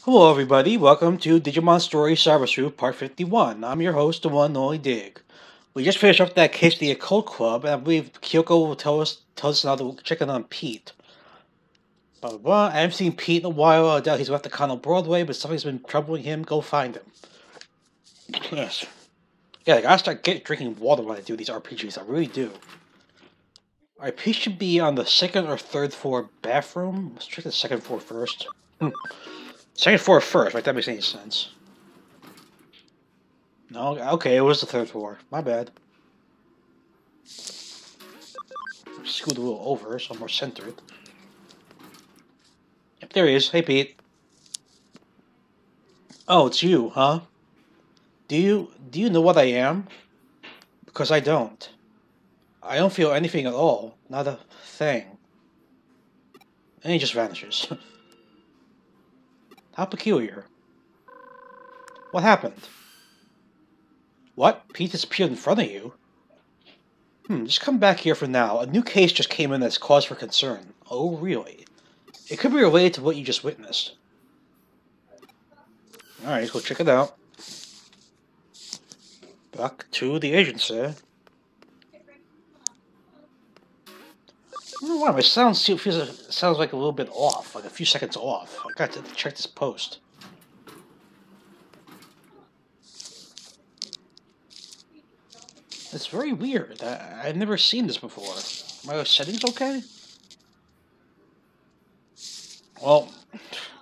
Hello everybody, welcome to Digimon Story Cyber Sleuth Part 51. I'm your host, the one and only Dig. We just finished up that case of the Occult Club, and I believe Kyoko will tell us now to check in on Pete. Blah blah blah. I haven't seen Pete in a while. I doubt he's left the con on Broadway, but something's been troubling him. Go find him. Yes. Yeah, I gotta start drinking water when I do these RPGs. I really do. Alright, Pete should be on the second or third floor bathroom. Let's check the second floor first. Second floor first, right? That makes any sense. No, okay, it was the third floor. My bad. Scoot a little over, so I'm more centered. Yep, there he is. Hey, Pete. Oh, it's you, huh? Do you know what I am? Because I don't. I don't feel anything at all. Not a thing. And he just vanishes. How peculiar. What happened? What? Pete disappeared in front of you? Just come back here for now. A new case just came in that's cause for concern. Oh, really? It could be related to what you just witnessed. Alright, let's go check it out. Back to the agency. I don't know why, my sound sounds like a little bit off, like a few seconds off. I got to check this post. It's very weird. I've never seen this before. My settings okay? Well,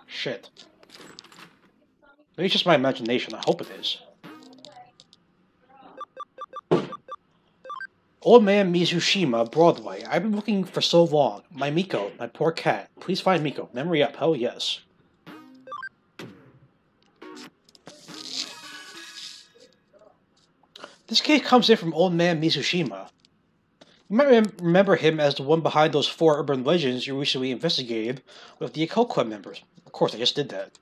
shit. Maybe it's just my imagination. I hope it is. Old Man Mizushima, Broadway. I've been looking for so long. My Miko, my poor cat. Please find Miko. Memory up. Hell yes. This case comes in from Old Man Mizushima. You might remember him as the one behind those 4 urban legends you recently investigated with the Occult Club members. Of course, I just did that.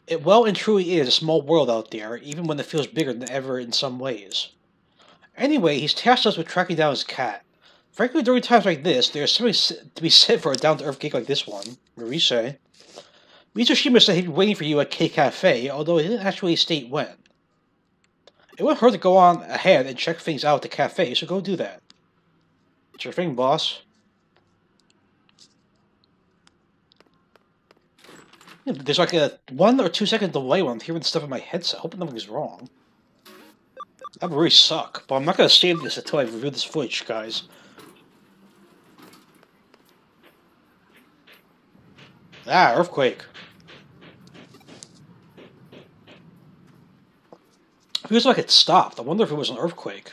It well and truly is a small world out there, even when it feels bigger than ever in some ways. Anyway, he's tasked us with tracking down his cat. Frankly, during times like this, there's something to be said for a down-to-earth gig like this one. What do you say? Mitsushima said he'd be waiting for you at K Cafe, although he didn't actually state when. It wouldn't hurt to go on ahead and check things out at the cafe, so go do that. It's your thing, boss. Yeah, there's like a 1 or 2 second delay when I'm hearing the stuff in my headset. I hope nothing's wrong. That would really suck, but I'm not going to save this until I review this footage, guys. Ah, earthquake. It feels like it stopped. I wonder if it was an earthquake.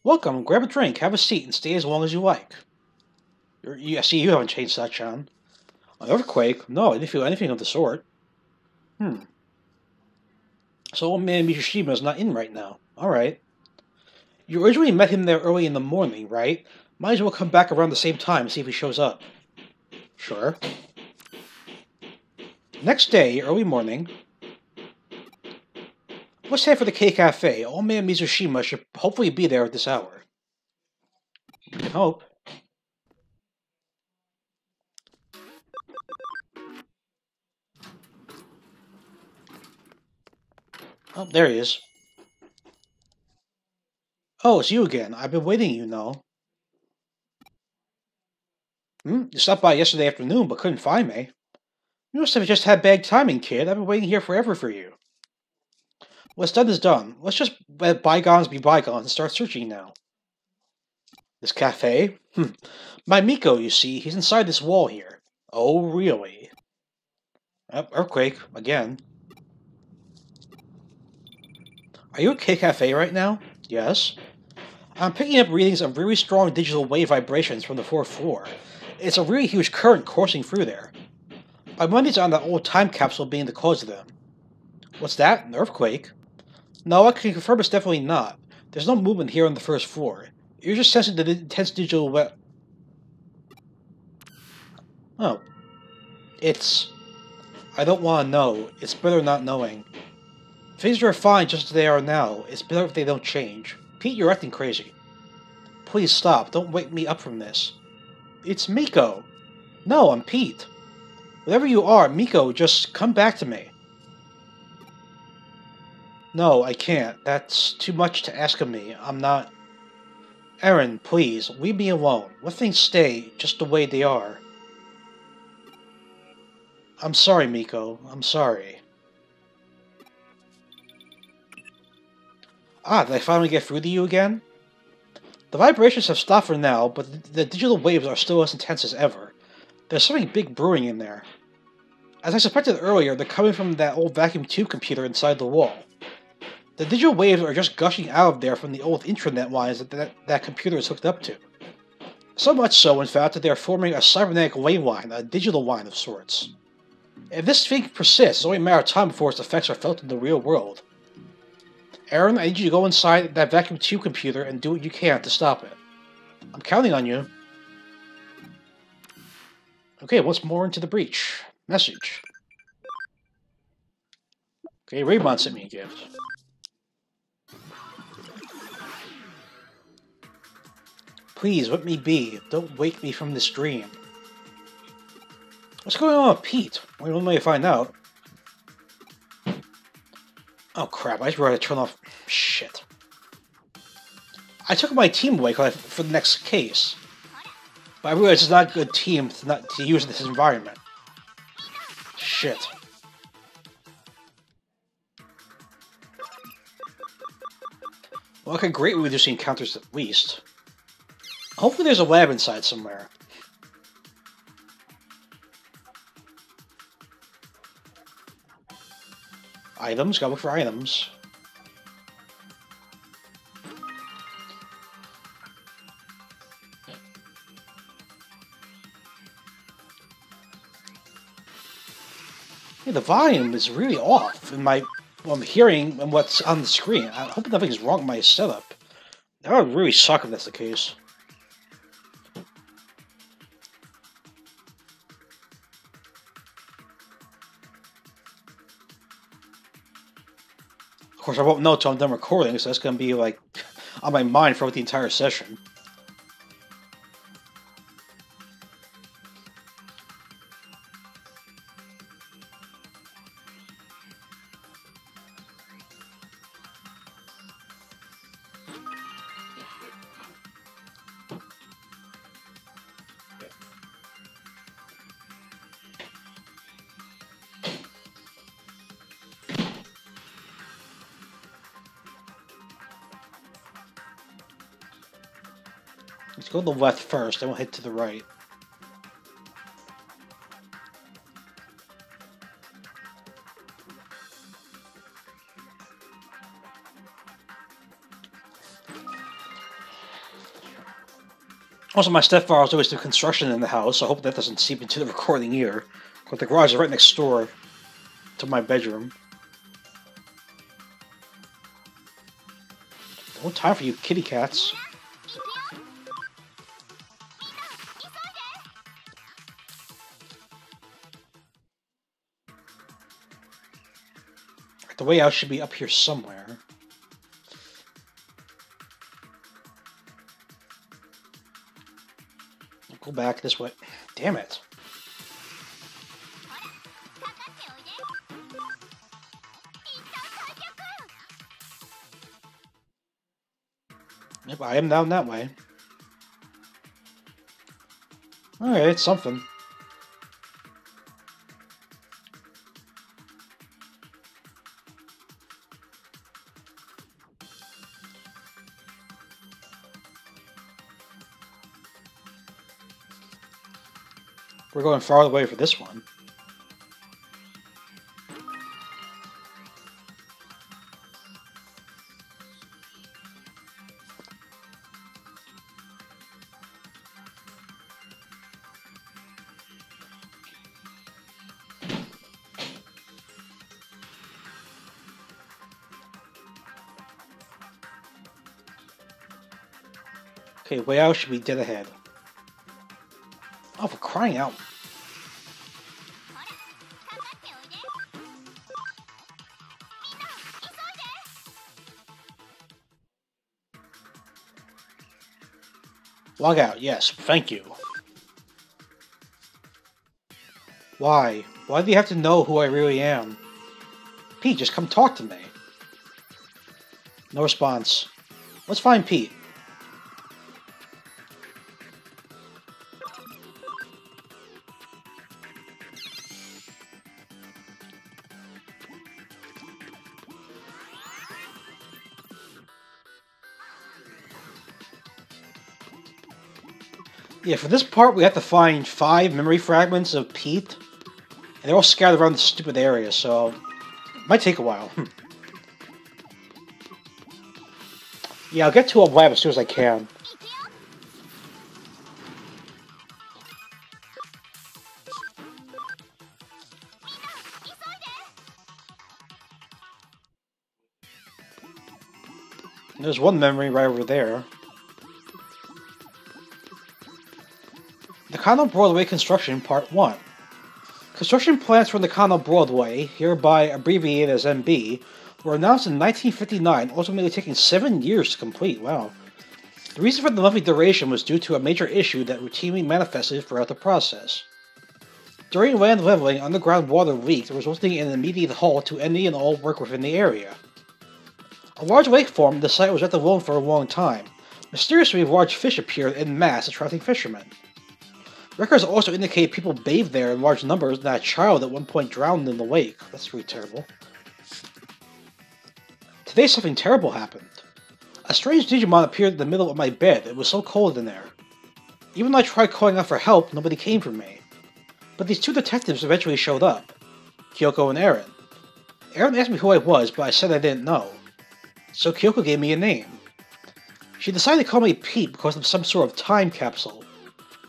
Welcome, grab a drink, have a seat, and stay as long as you like. I see you haven't changed that, John. An earthquake? No, I didn't feel anything of the sort. So old man Mishima is not in right now. Alright. You originally met him there early in the morning, right? Might as well come back around the same time and see if he shows up. Sure. Next day, early morning. Let's head for the K Cafe. Old man Mizushima should hopefully be there at this hour. You can hope. Oh, there he is. Oh, it's you again. I've been waiting, you know. You stopped by yesterday afternoon, but couldn't find me. You must have just had bad timing, kid. I've been waiting here forever for you. What's done is done. Let's just let bygones be bygones and start searching now. This cafe? My Miko, you see, he's inside this wall here. Oh, really? Earthquake, again. Are you at K Cafe right now? Yes. I'm picking up readings of really strong digital wave vibrations from the 4th floor. It's a really huge current coursing through there. My money's on that old time capsule being the cause of them. What's that? An earthquake? No, I can confirm it's definitely not. There's no movement here on the 1st floor. You're just sensing the intense digital Oh. It's... I don't want to know. It's better not knowing. Things are fine just as they are now. It's better if they don't change. Pete, you're acting crazy. Please stop. Don't wake me up from this. It's Miko. No, I'm Pete. Whatever you are, Miko, just come back to me. No, I can't. That's too much to ask of me. I'm not... Aaron, please, leave me alone. Let things stay just the way they are. I'm sorry, Miko. I'm sorry. Ah, did I finally get through to you again? The vibrations have stopped for now, but the digital waves are still as intense as ever. There's something big brewing in there. As I suspected earlier, they're coming from that old vacuum tube computer inside the wall. The digital waves are just gushing out of there from the old intranet lines that computer is hooked up to. So much so, in fact, that they are forming a cybernetic wave line, a digital line of sorts. If this thing persists, it's only a matter of time before its effects are felt in the real world. Aaron, I need you to go inside that vacuum tube computer and do what you can to stop it. I'm counting on you. Okay, what's more into the breach? Message. Okay, Raybon sent me a gift. Please, let me be. Don't wake me from this dream. What's going on with Pete? We don't need to find out. Oh crap, I just realized to turn off... Shit. I took my team away for the next case. But I realized it's not a good team to use in this environment. Shit. Well, I could greatly reduce the encounters at least. Hopefully there's a lab inside somewhere. Items, gotta look for items. Yeah, the volume is really off in what I'm hearing and what's on the screen. I hope nothing's wrong with my setup. That would really suck if that's the case. Of course, I won't know until I'm done recording, so that's going to be, like, on my mind throughout the entire session. Let's go to the left first, then we'll head to the right. Also, my stepfather's always doing construction in the house, so I hope that doesn't seep into the recording either. But the garage is right next door to my bedroom. No time for you kitty cats. The way out should be up here somewhere. I'll go back this way. Damn it. Yep, I am down that way. Alright, it's something. We're going far away for this one. Okay, way out should be dead ahead. Oh, for crying out. Log out, yes, thank you. Why? Why do you have to know who I really am? Pete, just come talk to me. No response. Let's find Pete. Yeah, for this part we have to find 5 memory fragments of Pete, and they're all scattered around the stupid area, so it might take a while. Yeah, I'll get to a lab as soon as I can. There's one memory right over there. Nakano Broadway Construction Part 1. Construction plans for Nakano Broadway, hereby abbreviated as NB, were announced in 1959, ultimately taking 7 years to complete. Wow. The reason for the lengthy duration was due to a major issue that routinely manifested throughout the process. During land leveling, underground water leaked, resulting in an immediate halt to any and all work within the area. A large lake formed, the site was left alone for a long time. Mysteriously, large fish appeared en masse, attracting fishermen. Records also indicate people bathed there in large numbers, and that a child at one point drowned in the lake. That's really terrible. Today something terrible happened. A strange Digimon appeared in the middle of my bed. It was so cold in there. Even though I tried calling out for help, nobody came for me. But these 2 detectives eventually showed up. Kyoko and Aaron. Aaron asked me who I was, but I said I didn't know. So Kyoko gave me a name. She decided to call me Pete because of some sort of time capsule.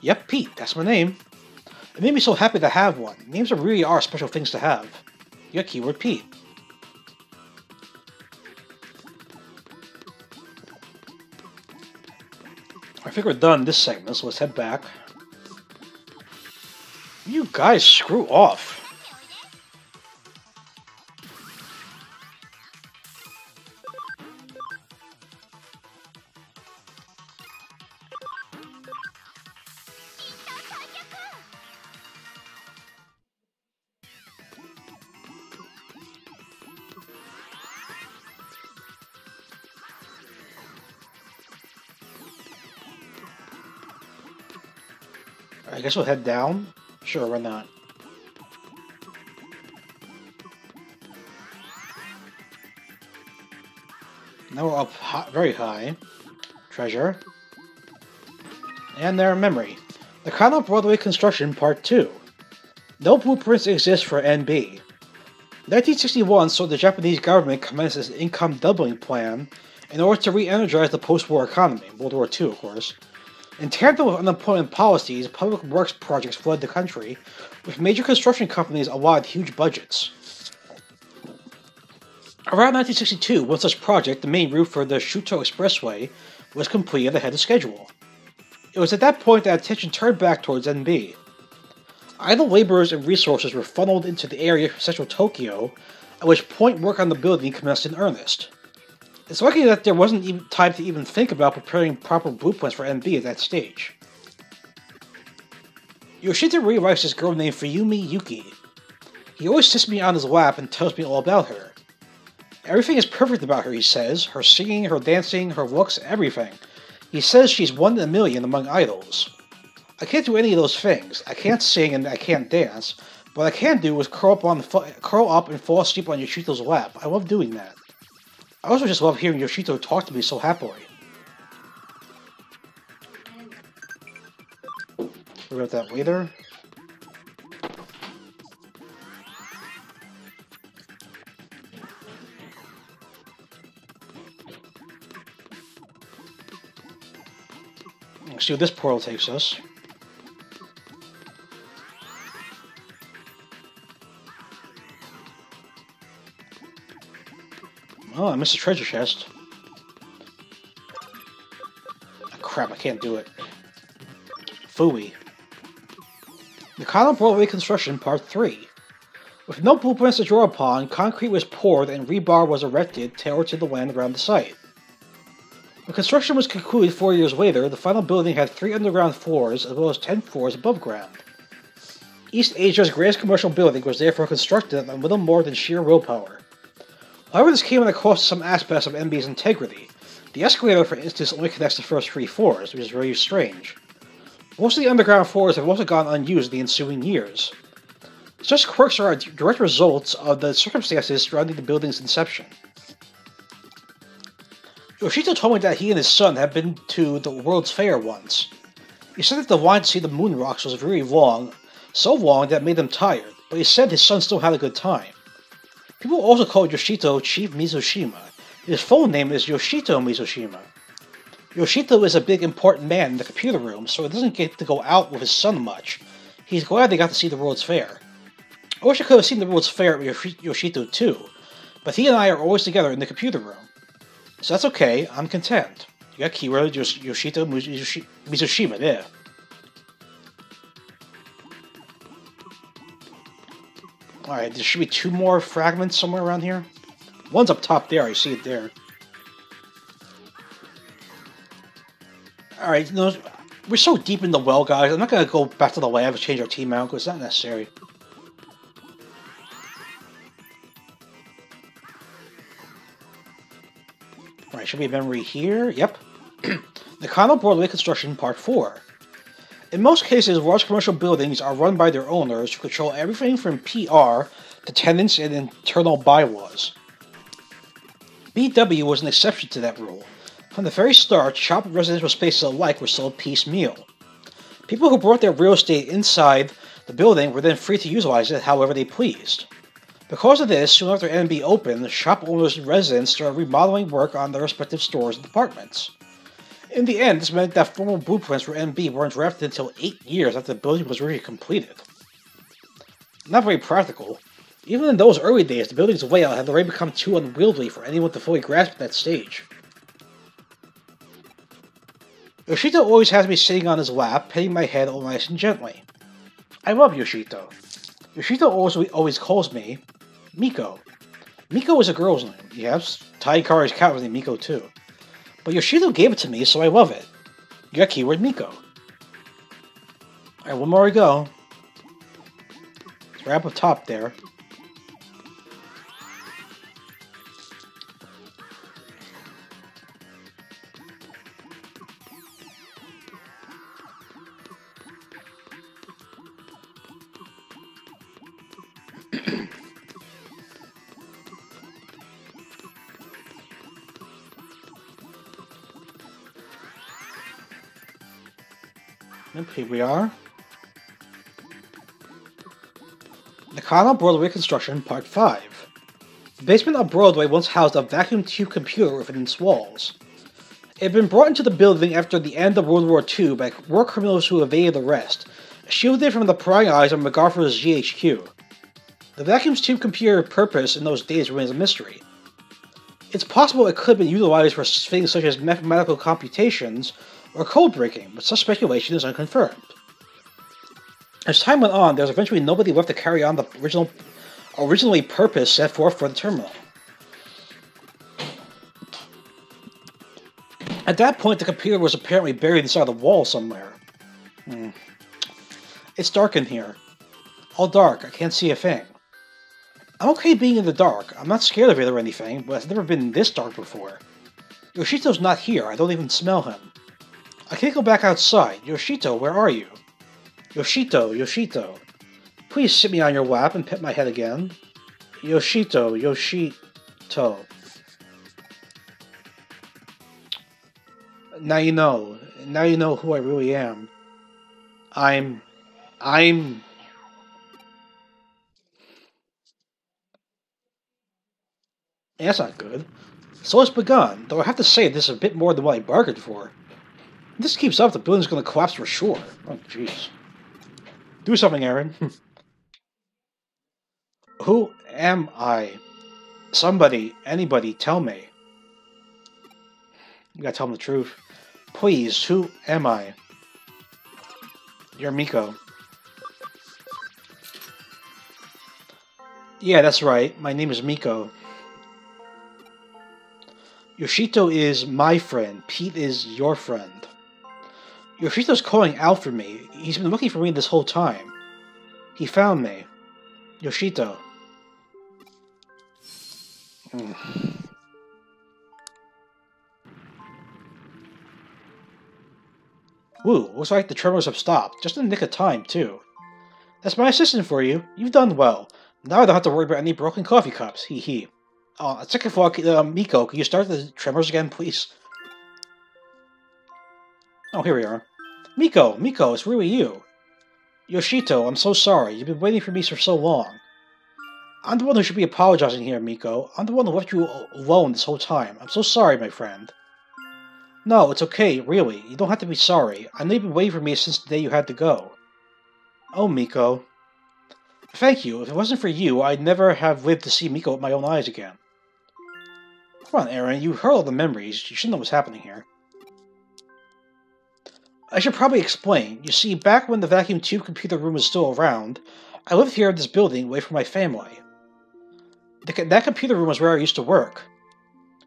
Yep, Pete, that's my name. It made me so happy to have one. Names really are special things to have. You got keyword Pete. I think we're done this segment, so let's head back. You guys screw off. I guess we'll head down? Sure, why not? Now we're up very high. Treasure. And their memory. Nakano Broadway Construction Part 2. No blueprints exist for NB. 1961 saw the Japanese government commence its income doubling plan in order to re-energize the post-war economy, World War II, of course. In tandem with unemployment policies, public works projects flooded the country, with major construction companies allotted huge budgets. Around 1962, one such project, the main route for the Shuto Expressway, was completed ahead of schedule. It was at that point that attention turned back towards NB. Idle laborers and resources were funneled into the area from central Tokyo, at which point work on the building commenced in earnest. It's lucky that there wasn't even time to even think about preparing proper blueprints for NB at that stage. Yoshida really likes this girl named Fuyumi Yuki. He always sits me on his lap and tells me all about her. Everything is perfect about her, he says. Her singing, her dancing, her looks, everything. He says she's 1 in a million among idols. I can't do any of those things. I can't sing and I can't dance. But what I can do is curl up and fall asleep on Yoshito's lap. I love doing that. I also just love hearing Yoshito talk to me so happily. We'll get that later. Let's see where this portal takes us. Oh, I missed a treasure chest. Oh, crap, I can't do it. Phooey. Nakano Broadway Construction Part 3. With no blueprints to draw upon, concrete was poured and rebar was erected tailored to the land around the site. When construction was concluded 4 years later, the final building had 3 underground floors as well as 10 floors above ground. East Asia's greatest commercial building was therefore constructed on little more than sheer willpower. However, this came at a cost to some aspects of NB's integrity. The escalator, for instance, only connects the first 3 floors, which is very strange. Most of the underground floors have also gone unused in the ensuing years. Such quirks are a direct result of the circumstances surrounding the building's inception. Yoshito told me that he and his son had been to the World's Fair once. He said that the line to see the moon rocks was very long, so long that it made them tired, but he said his son still had a good time. People also call Yoshito Chief Mizushima. His full name is Yoshito Mizushima. Yoshito is a big important man in the computer room, so he doesn't get to go out with his son much. He's glad they got to see the World's Fair. I wish I could have seen the World's Fair with Yoshito too, but he and I are always together in the computer room. So that's okay, I'm content. You got keyword Yoshito Mizushima there. Alright, there should be 2 more fragments somewhere around here. One's up top there, I see it there. Alright, we're so deep in the well, guys. I'm not going to go back to the lab and change our team out, because it's not necessary. Alright, should be a memory here. Yep. Nakano Broadway Construction Part 4. In most cases, large commercial buildings are run by their owners who control everything from PR to tenants and internal bylaws. BW was an exception to that rule. From the very start, shop and residential spaces alike were sold piecemeal. People who brought their real estate inside the building were then free to utilize it however they pleased. Because of this, soon after NB opened, shop owners and residents started remodeling work on their respective stores and departments. In the end, this meant that formal blueprints for NB weren't drafted until 8 years after the building was really completed. Not very practical. Even in those early days, the building's layout had already become too unwieldy for anyone to fully grasp at that stage. Yoshito always has me sitting on his lap, petting my head all nice and gently. I love Yoshito. Yoshito always calls me Miko. Miko is a girl's name. Yes, Tai Kari's cat was named Miko too. But Yoshito gave it to me, so I love it. You got keyword Miko. Alright, one more to go. It's right up top there. Yep, here we are. Nakano Broadway Construction Part 5. The basement of Broadway once housed a vacuum tube computer within its walls. It had been brought into the building after the end of World War II by war criminals who evaded arrest, shielded from the prying eyes of MacArthur's GHQ. The vacuum tube computer purpose in those days remains a mystery. It's possible it could have been utilized for things such as mathematical computations or code breaking, but such speculation is unconfirmed. As time went on, there was eventually nobody left to carry on the originally purpose set forth for the terminal. At that point, the computer was apparently buried inside the wall somewhere. It's dark in here. All dark, I can't see a thing. I'm okay being in the dark. I'm not scared of it or anything, but it's never been this dark before. Yoshito's not here, I don't even smell him. I can't go back outside. Yoshito, where are you? Yoshito, Yoshito. Please sit me on your lap and pet my head again. Yoshito, Yoshito. Now you know. Now you know who I really am. I'm... That's not good. So it's begun, though I have to say this is a bit more than what I bargained for. If this keeps up, the building's gonna collapse for sure. Oh, jeez. Do something, Aaron. Who am I? Somebody, anybody, tell me. You gotta tell them the truth. Please, who am I? You're Miko. Yeah, that's right. My name is Miko. Yoshito is my friend. Pete is your friend. Yoshito's calling out for me. He's been looking for me this whole time. He found me. Yoshito. Woo, looks like the tremors have stopped, just in the nick of time, too. That's my assistant for you. You've done well. Now I don't have to worry about any broken coffee cups, hee hee. Second of all, Miko, can you start the tremors again, please? Oh, here we are. Miko, it's really you. Yoshito, I'm so sorry. You've been waiting for me for so long. I'm the one who should be apologizing here, Miko. I'm the one who left you alone this whole time. I'm so sorry, my friend. No, it's okay, really. You don't have to be sorry. I know you've been waiting for me since the day you had to go. Oh, Miko. Thank you. If it wasn't for you, I'd never have lived to see Miko with my own eyes again. Come on, Aaron. You heard all the memories. You should know what's happening here. I should probably explain. You see, back when the vacuum tube computer room was still around, I lived here in this building away from my family. That computer room was where I used to work.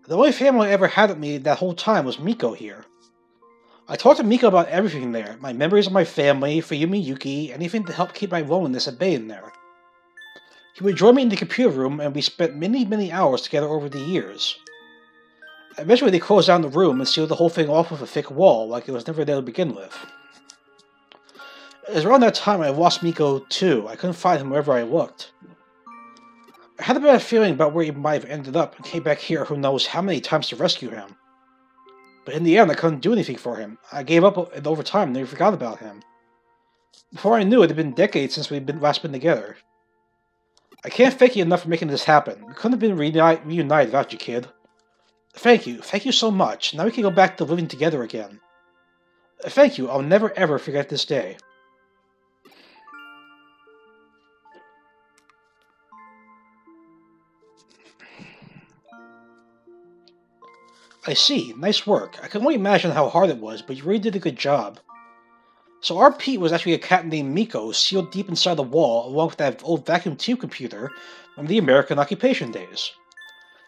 The only family I ever had with me that whole time was Miko here. I talked to Miko about everything there, my memories of my family, Fuyumi Yuki, anything to help keep my loneliness at bay in there. He would join me in the computer room, and we spent many hours together over the years. Eventually they closed down the room and sealed the whole thing off with a thick wall, like it was never there to begin with. It was around that time I lost Miko too. I couldn't find him wherever I looked. I had a bad feeling about where he might have ended up and came back here who knows how many times to rescue him. But in the end I couldn't do anything for him. I gave up over time and never forgot about him. Before I knew it had been decades since we'd last been together. I can't thank you enough for making this happen. We couldn't have been reunited without you, kid. Thank you so much. Now we can go back to living together again. Thank you, I'll never ever forget this day. I see, nice work. I can only imagine how hard it was, but you really did a good job. So our Pete was actually a cat named Miko, sealed deep inside the wall, along with that old vacuum tube computer from the American occupation days.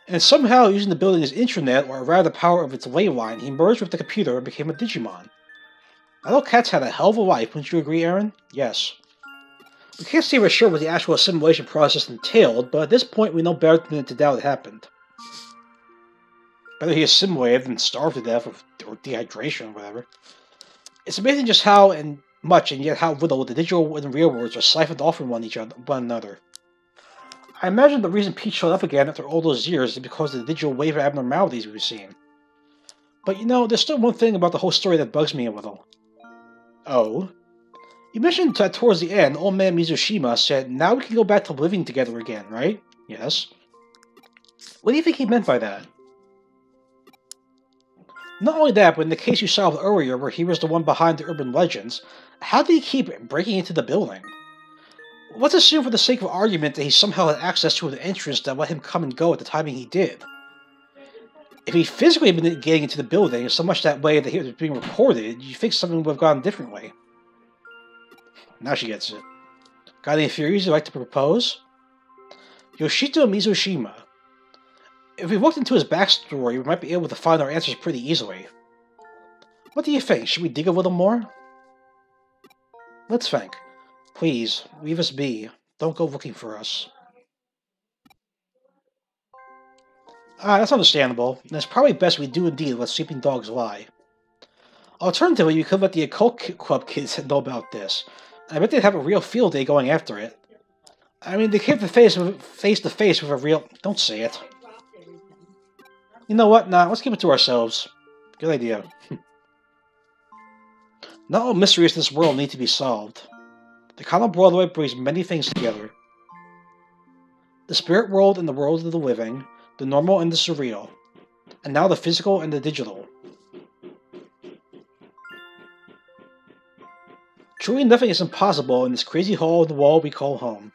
And somehow, using the building's intranet, or rather the power of its ley line, he merged with the computer and became a Digimon. I know cats had a hell of a life, wouldn't you agree, Aaron? Yes. We can't say for sure what the actual assimilation process entailed, but at this point we know better than to doubt it happened. Whether he assimilated and starved to death or dehydration or whatever. It's amazing just how much and yet how little the digital and real worlds are siphoned off from one another. I imagine the reason Pete showed up again after all those years is because of the digital wave of abnormalities we've seen. But you know, there's still one thing about the whole story that bugs me a little. Oh? You mentioned that towards the end, old man Mizushima said, now we can go back to living together again, right? Yes. What do you think he meant by that? Not only that, but in the case you solved earlier, where he was the one behind the urban legends, how did he keep breaking into the building? Let's assume for the sake of argument that he somehow had access to an entrance that let him come and go at the timing he did. If he physically had been getting into the building so much that way that he was being recorded, you'd think something would have gone differently. Now she gets it. Got any theories you'd like to propose? Yoshito Mizushima. If we looked into his backstory, we might be able to find our answers pretty easily. What do you think? Should we dig a little more? Let's think. Please, leave us be. Don't go looking for us. That's understandable, and it's probably best we do indeed let sleeping dogs lie. Alternatively, we could let the Occult Club kids know about this. I bet they'd have a real field day going after it. I mean, they came face to face with a real... Don't say it. You know what? Nah, let's keep it to ourselves. Good idea. Not all mysteries in this world need to be solved. The common Broadway brings many things together. The spirit world and the world of the living, the normal and the surreal, and now the physical and the digital. Truly nothing is impossible in this crazy hole in the wall we call home.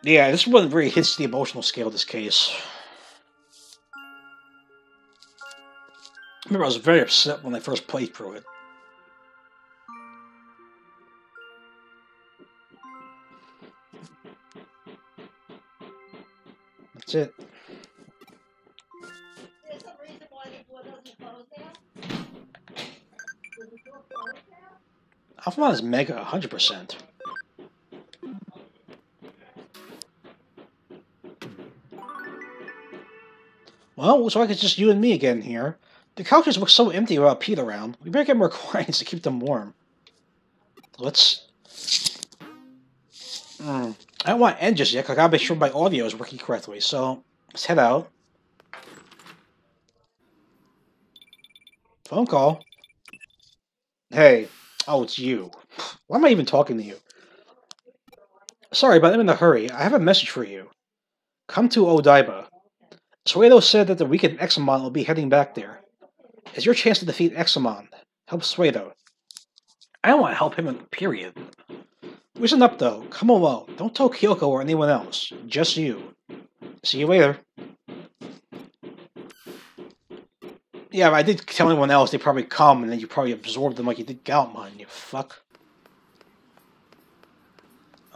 Yeah, this one really hits the emotional scale of this case. I remember I was very upset when I first played through it. That's it. Alphamon is mega, 100%. Well, looks like it's just you and me again here. The couches look so empty without Pete around. We better get more coins to keep them warm. Let's... I don't want to end just yet, because I gotta make sure my audio is working correctly, so let's head out. Phone call. Hey. Oh, it's you. Why am I even talking to you? Sorry, but I'm in a hurry. I have a message for you. Come to Odaiba. Suedo said that the weekend Examon will be heading back there. It's your chance to defeat Examon. Help Suedo. I don't want to help him, period. Listen up, though. Come alone. Don't tell Kyoko or anyone else. Just you. See you later. Yeah, if I did tell anyone else, they'd probably come, and then you probably absorb them like you did Galmon, you fuck.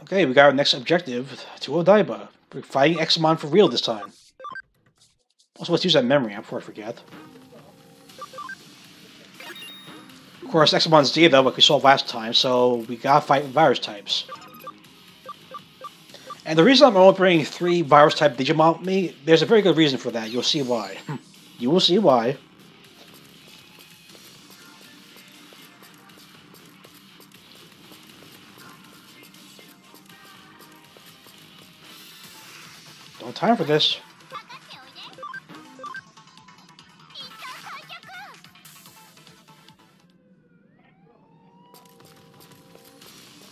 Okay, we got our next objective to Odaiba. We're fighting Examon for real this time. Also, let's use that memory before I forget. Of course, Examon's data, like we saw last time, so we gotta fight virus types. And the reason I'm only bringing 3 virus-type Digimon with me, there's a very good reason for that. You'll see why. You will see why. No time for this.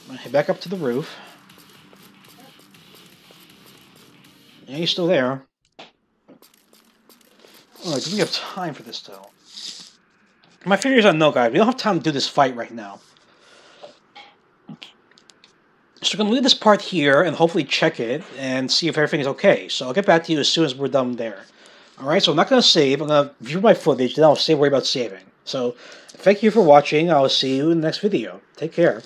I'm gonna head back up to the roof. Yeah, he's still there. Alright, do we have time for this, though? My figure is on no, guys. We don't have time to do this fight right now. So we're going to leave this part here and hopefully check it and see if everything is okay. So I'll get back to you as soon as we're done there. Alright, so I'm not going to save. I'm going to view my footage, then I'll worry about saving. So, thank you for watching. I'll see you in the next video. Take care.